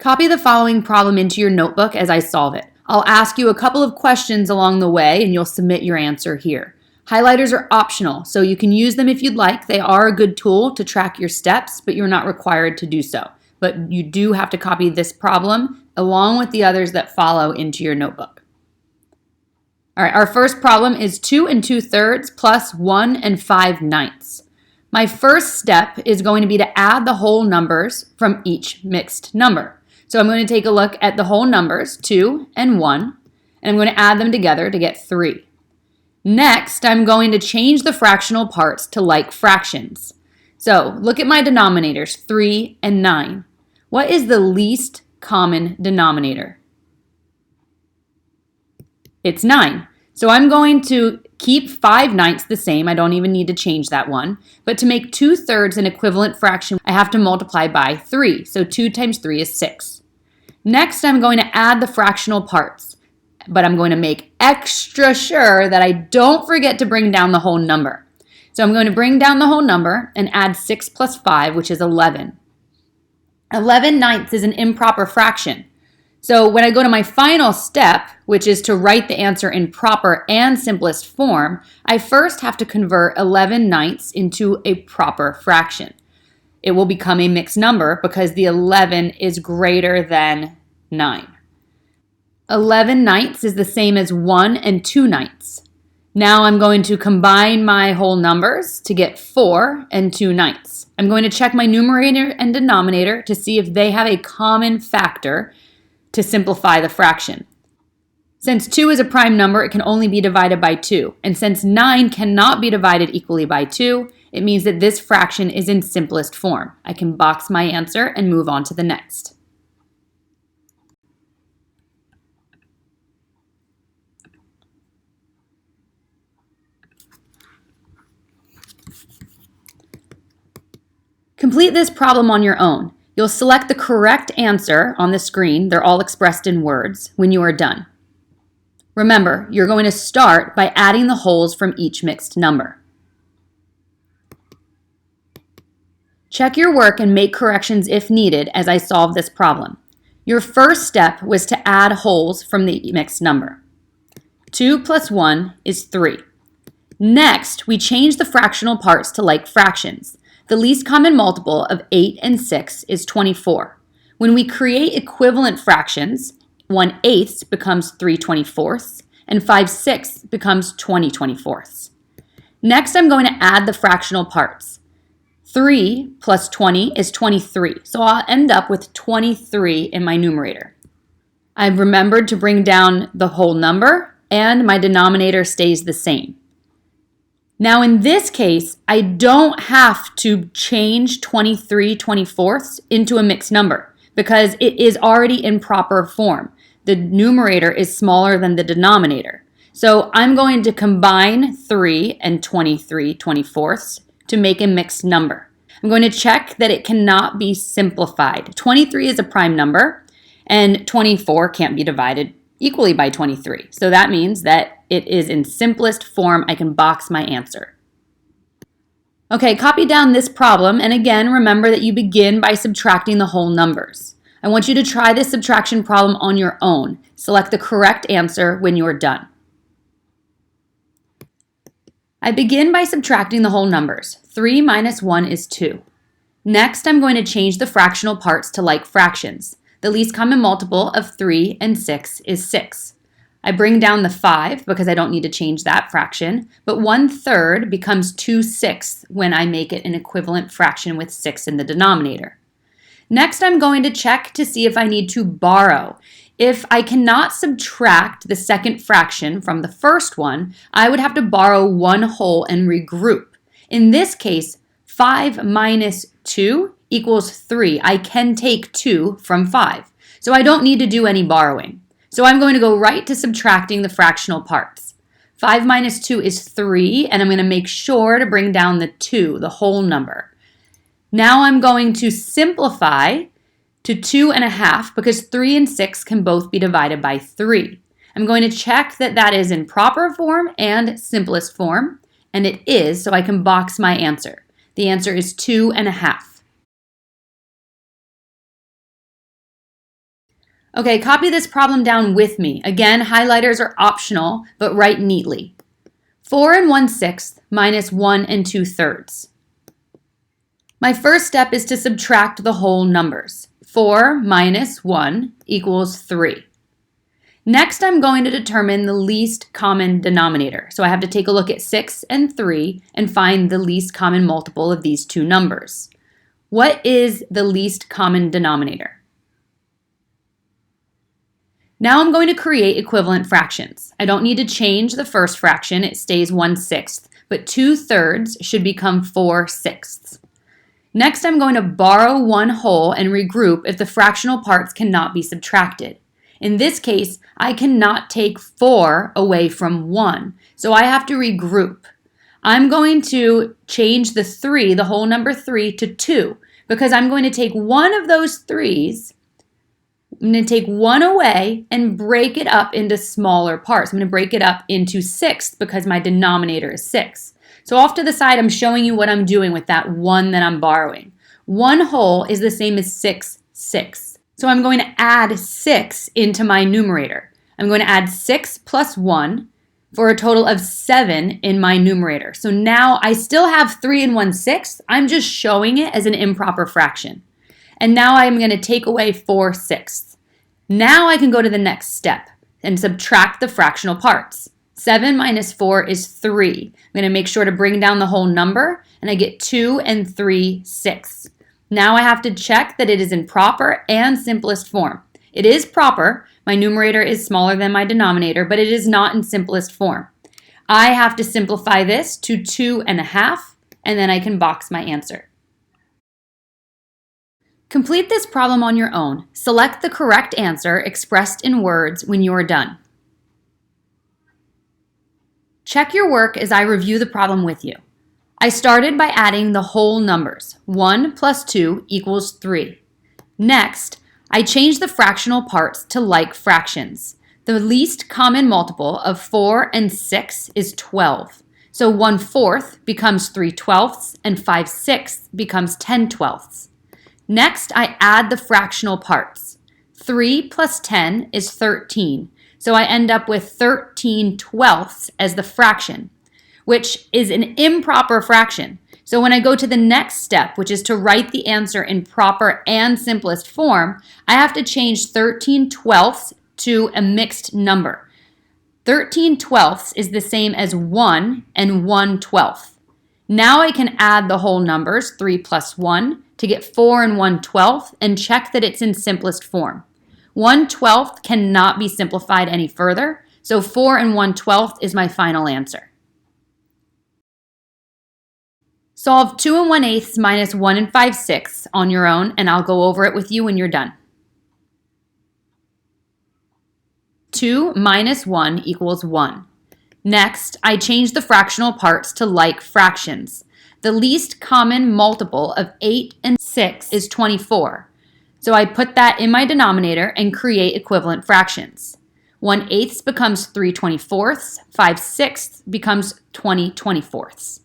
Copy the following problem into your notebook as I solve it. I'll ask you a couple of questions along the way and you'll submit your answer here. Highlighters are optional, so you can use them if you'd like. They are a good tool to track your steps, but you're not required to do so. But you do have to copy this problem along with the others that follow into your notebook. All right, our first problem is 2 2/3 plus 1 5/9. My first step is going to be to add the whole numbers from each mixed number. So I'm going to take a look at the whole numbers, 2 and 1, and I'm going to add them together to get 3. Next, I'm going to change the fractional parts to like fractions. So look at my denominators, 3 and 9. What is the least common denominator? It's 9. So I'm going to keep 5/9 the same. I don't even need to change that one. But to make 2/3 an equivalent fraction, I have to multiply by 3. So 2 times 3 is 6. Next, I'm going to add the fractional parts, but I'm going to make extra sure that I don't forget to bring down the whole number. So I'm going to bring down the whole number and add 6 plus 5, which is 11. 11/9 is an improper fraction. So when I go to my final step, which is to write the answer in proper and simplest form, I first have to convert 11/9 into a proper fraction. It will become a mixed number because the 11 is greater than 9. 11/9 is the same as 1 2/9. Now I'm going to combine my whole numbers to get 4 2/9. I'm going to check my numerator and denominator to see if they have a common factor to simplify the fraction. Since 2 is a prime number, it can only be divided by 2. And since 9 cannot be divided equally by 2, it means that this fraction is in simplest form. I can box my answer and move on to the next. Complete this problem on your own. You'll select the correct answer on the screen. They're all expressed in words when you are done. Remember, you're going to start by adding the wholes from each mixed number. Check your work and make corrections if needed as I solve this problem. Your first step was to add wholes from the mixed number. 2 plus 1 is 3. Next, we change the fractional parts to like fractions. The least common multiple of 8 and 6 is 24. When we create equivalent fractions, 1/8 becomes 3/24, and 5/6 becomes 20/24. Next, I'm going to add the fractional parts. 3 plus 20 is 23, so I'll end up with 23 in my numerator. I've remembered to bring down the whole number, and my denominator stays the same. Now in this case, I don't have to change 23/24 into a mixed number because it is already in proper form. The numerator is smaller than the denominator. So I'm going to combine 3 and 23/24 to make a mixed number. I'm going to check that it cannot be simplified. 23 is a prime number and 24 can't be divided equally by 23. So that means that it is in simplest form. I can box my answer. Okay, copy down this problem, and again, remember that you begin by subtracting the whole numbers. I want you to try this subtraction problem on your own. Select the correct answer when you're done. I begin by subtracting the whole numbers. 3 minus 1 is 2. Next, I'm going to change the fractional parts to like fractions. The least common multiple of 3 and 6 is 6. I bring down the 5 because I don't need to change that fraction, but 1/3 becomes 2/6 when I make it an equivalent fraction with 6 in the denominator. Next, I'm going to check to see if I need to borrow. If I cannot subtract the second fraction from the first one, I would have to borrow one whole and regroup. In this case, 5 minus 2 equals 3. I can take 2 from 5. So I don't need to do any borrowing. So I'm going to go right to subtracting the fractional parts. 5 minus 2 is 3, and I'm going to make sure to bring down the 2, the whole number. Now I'm going to simplify to 2.5 because 3 and 6 can both be divided by 3. I'm going to check that that is in proper form and simplest form, and it is, so I can box my answer. The answer is 2.5. Okay, copy this problem down with me. Again, highlighters are optional, but write neatly. 4 1/6 minus 1 2/3. My first step is to subtract the whole numbers. 4 minus 1 equals 3. Next, I'm going to determine the least common denominator. So I have to take a look at 6 and 3 and find the least common multiple of these two numbers. What is the least common denominator? Now I'm going to create equivalent fractions. I don't need to change the first fraction, it stays 1/6, but 2/3 should become 4/6. Next, I'm going to borrow one whole and regroup if the fractional parts cannot be subtracted. In this case, I cannot take 4 away from 1, so I have to regroup. I'm going to change the 3, the whole number 3, to 2, because I'm going to take one of those 3's, I'm going to take one away and break it up into smaller parts. I'm going to break it up into 6 because my denominator is 6. So off to the side, I'm showing you what I'm doing with that 1 that I'm borrowing. 1 whole is the same as 6/6. So I'm going to add 6 into my numerator. I'm going to add 6 plus 1 for a total of 7 in my numerator. So now I still have 3 1/6. I'm just showing it as an improper fraction. And now I'm going to take away 4/6. Now I can go to the next step and subtract the fractional parts. 7 minus 4 is 3. I'm going to make sure to bring down the whole number, and I get 2 3/6. Now I have to check that it is in proper and simplest form. It is proper. My numerator is smaller than my denominator, but it is not in simplest form. I have to simplify this to 2.5, and then I can box my answer. Complete this problem on your own. Select the correct answer expressed in words when you are done. Check your work as I review the problem with you. I started by adding the whole numbers. 1 plus 2 equals 3. Next, I changed the fractional parts to like fractions. The least common multiple of 4 and 6 is 12. So 1/4 becomes 3/12 and 5/6 becomes 10/12. Next, I add the fractional parts. 3 plus 10 is 13. So I end up with 13/12 as the fraction, which is an improper fraction. So when I go to the next step, which is to write the answer in proper and simplest form, I have to change 13/12 to a mixed number. 13/12 is the same as 1 and 1/12. Now I can add the whole numbers, 3 plus 1, to get 4 and 1/12 and check that it's in simplest form. 1/12 cannot be simplified any further, so 4 and 1/12 is my final answer. Solve 2 1/8 minus 1 5/6 on your own, and I'll go over it with you when you're done. 2 minus 1 equals 1. Next, I change the fractional parts to like fractions. The least common multiple of 8 and 6 is 24. So I put that in my denominator and create equivalent fractions. 1/8 becomes 3/24, 5/6 becomes 20/24.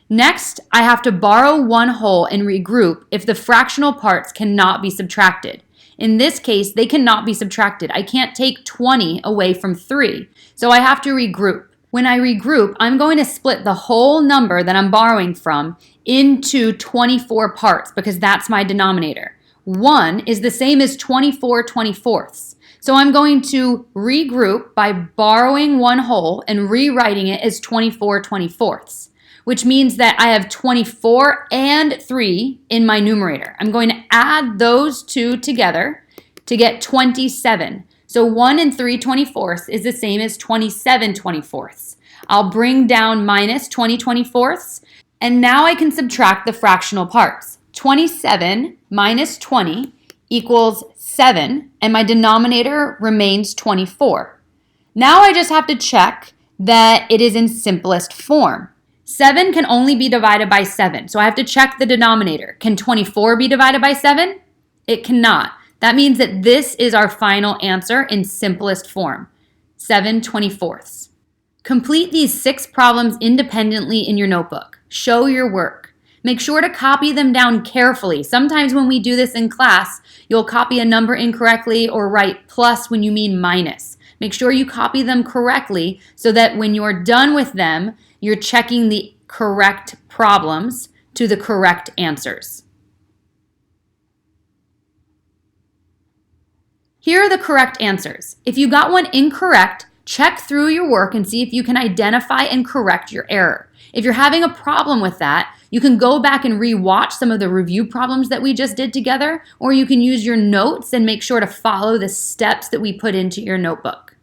Next, I have to borrow one whole and regroup if the fractional parts cannot be subtracted. In this case, they cannot be subtracted. I can't take 20 away from 3, so I have to regroup. When I regroup, I'm going to split the whole number that I'm borrowing from into 24 parts because that's my denominator. 1 is the same as 24/24. So I'm going to regroup by borrowing one whole and rewriting it as 24/24, which means that I have 24 and 3 in my numerator. I'm going to add those two together to get 27. So 1 and 3/24 is the same as 27/24. I'll bring down minus 20/24, and now I can subtract the fractional parts. 27 minus 20 equals 7, and my denominator remains 24. Now I just have to check that it is in simplest form. 7 can only be divided by 7, so I have to check the denominator. Can 24 be divided by 7? It cannot. That means that this is our final answer in simplest form, 7/24. Complete these 6 problems independently in your notebook. Show your work. Make sure to copy them down carefully. Sometimes when we do this in class, you'll copy a number incorrectly or write plus when you mean minus. Make sure you copy them correctly so that when you're done with them, you're checking the correct problems to the correct answers. Here are the correct answers. If you got one incorrect, check through your work and see if you can identify and correct your error. If you're having a problem with that, you can go back and re-watch some of the review problems that we just did together, or you can use your notes and make sure to follow the steps that we put into your notebook.